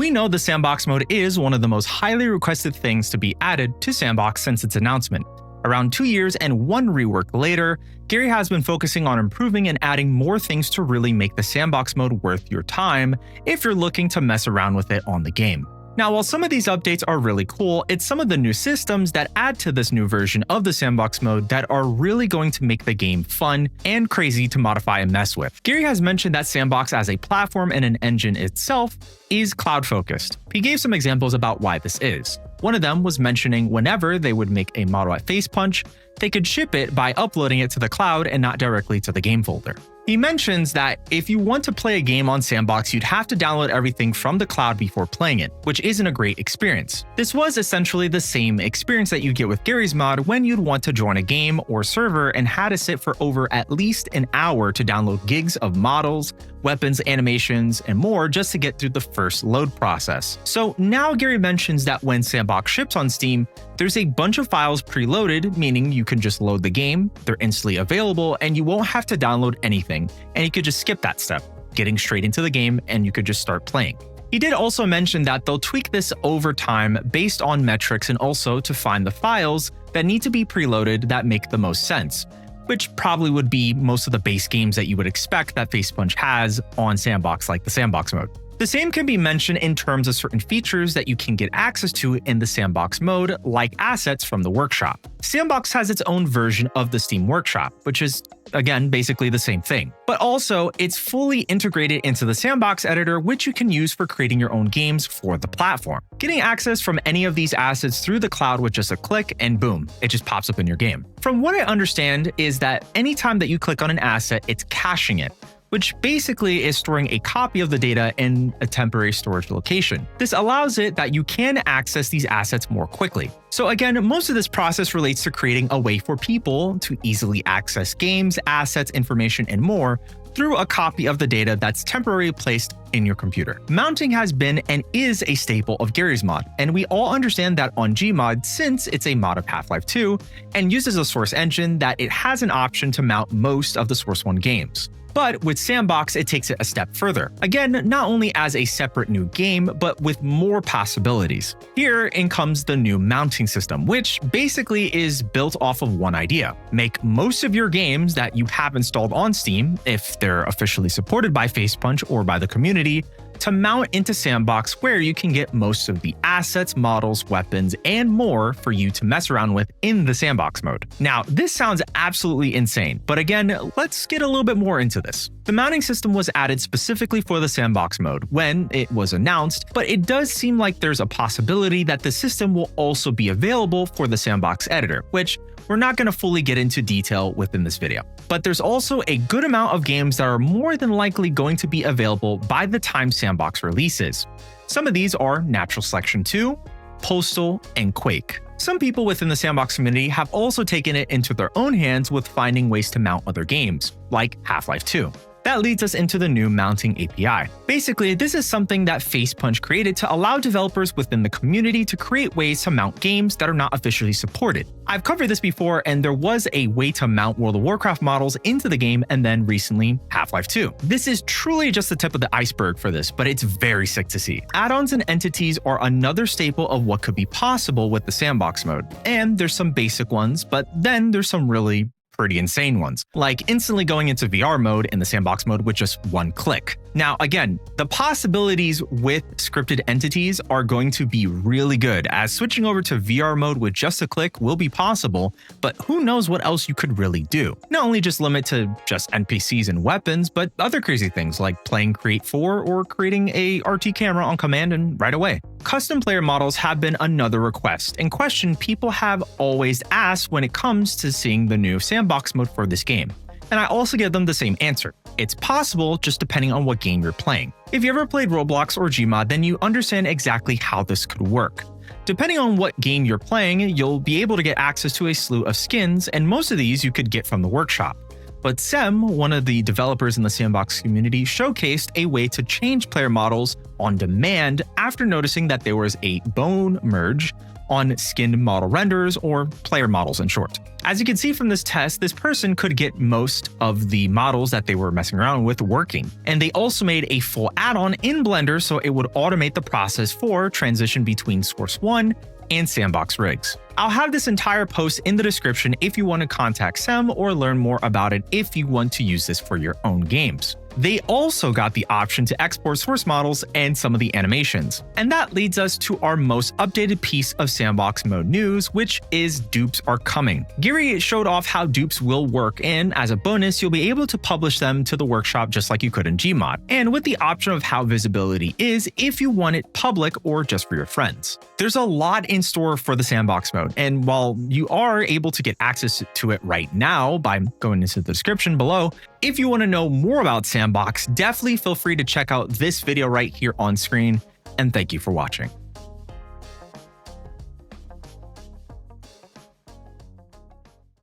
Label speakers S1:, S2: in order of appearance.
S1: We know the Sandbox mode is one of the most highly requested things to be added to Sandbox since its announcement. Around 2 years and 1 rework later, Gary has been focusing on improving and adding more things to really make the Sandbox mode worth your time if you're looking to mess around with it on the game. Now, while some of these updates are really cool, it's some of the new systems that add to this new version of the Sandbox mode that are really going to make the game fun and crazy to modify and mess with. Gary has mentioned that Sandbox as a platform and an engine itself is cloud-focused. He gave some examples about why this is. One of them was mentioning whenever they would make a model at Facepunch, they could ship it by uploading it to the cloud and not directly to the game folder. He mentions that if you want to play a game on Sandbox, you'd have to download everything from the cloud before playing it, which isn't a great experience. This was essentially the same experience that you get with Gary's mod when you'd want to join a game or server and had to sit for over at least an hour to download gigs of models, weapons, animations, and more just to get through the first load process. So now Gary mentions that when Sandbox ships on Steam, there's a bunch of files preloaded, meaning you can just load the game, they're instantly available, and you won't have to download anything, and you could just skip that step, getting straight into the game, and you could just start playing. He did also mention that they'll tweak this over time based on metrics and also to find the files that need to be preloaded that make the most sense, which probably would be most of the base games that you would expect that Facepunch has on Sandbox, like the Sandbox mode. The same can be mentioned in terms of certain features that you can get access to in the Sandbox mode, like assets from the workshop. Sandbox has its own version of the Steam Workshop, which is, again, basically the same thing. But also, it's fully integrated into the Sandbox editor, which you can use for creating your own games for the platform. Getting access from any of these assets through the cloud with just a click, and boom, it just pops up in your game. From what I understand is that anytime that you click on an asset, it's caching it, which basically is storing a copy of the data in a temporary storage location. This allows it that you can access these assets more quickly. So again, most of this process relates to creating a way for people to easily access games, assets, information, and more through a copy of the data that's temporarily placed in your computer. Mounting has been and is a staple of Gary's mod, and we all understand that on Gmod, since it's a mod of Half-Life 2 and uses a Source engine, that it has an option to mount most of the Source 1 games. But with Sandbox, it takes it a step further. Again, not only as a separate new game, but with more possibilities. Here in comes the new mounting system, which basically is built off of one idea. Make most of your games that you have installed on Steam, if they're officially supported by Facepunch or by the community, to mount into Sandbox, where you can get most of the assets, models, weapons, and more for you to mess around with in the Sandbox mode. Now, this sounds absolutely insane, but again, let's get a little bit more into this. The mounting system was added specifically for the Sandbox mode when it was announced, but it does seem like there's a possibility that the system will also be available for the Sandbox editor, which we're not going to fully get into detail within this video. But there's also a good amount of games that are more than likely going to be available by the time Sandbox releases. Some of these are Natural Selection 2, Postal, and Quake. Some people within the Sandbox community have also taken it into their own hands with finding ways to mount other games, like Half-Life 2. That leads us into the new mounting API. Basically, this is something that Facepunch created to allow developers within the community to create ways to mount games that are not officially supported. I've covered this before, and there was a way to mount World of Warcraft models into the game, and then recently Half-Life 2. This is truly just the tip of the iceberg for this, but it's very sick to see. Add-ons and entities are another staple of what could be possible with the Sandbox mode, and there's some basic ones, but then there's some really pretty insane ones, like instantly going into VR mode in the Sandbox mode with just one click. Now, again, the possibilities with scripted entities are going to be really good, as switching over to VR mode with just a click will be possible, but who knows what else you could really do. Not only just limit to just NPCs and weapons, but other crazy things like playing Create 4 or creating a RT camera on command and right away. Custom player models have been another request and question people have always asked when it comes to seeing the new Sandbox mode for this game. And I also give them the same answer. It's possible, just depending on what game you're playing. If you ever played Roblox or Gmod, then you understand exactly how this could work. Depending on what game you're playing, you'll be able to get access to a slew of skins, and most of these you could get from the workshop. But Sem, one of the developers in the Sandbox community, showcased a way to change player models on demand after noticing that there was a bone merge on skinned model renders, or player models in short. As you can see from this test, this person could get most of the models that they were messing around with working. And they also made a full add-on in Blender so it would automate the process for transition between Source 1 and Sandbox rigs. I'll have this entire post in the description if you want to contact Sem or learn more about it if you want to use this for your own games. They also got the option to export source models and some of the animations. And that leads us to our most updated piece of Sandbox mode news, which is dupes are coming. Gary showed off how dupes will work, and as a bonus, you'll be able to publish them to the workshop just like you could in Gmod, and with the option of how visibility is if you want it public or just for your friends. There's a lot in store for the Sandbox mode, and while you are able to get access to it right now by going into the description below, if you want to know more about Sandbox, definitely feel free to check out this video right here on screen, and thank you for watching.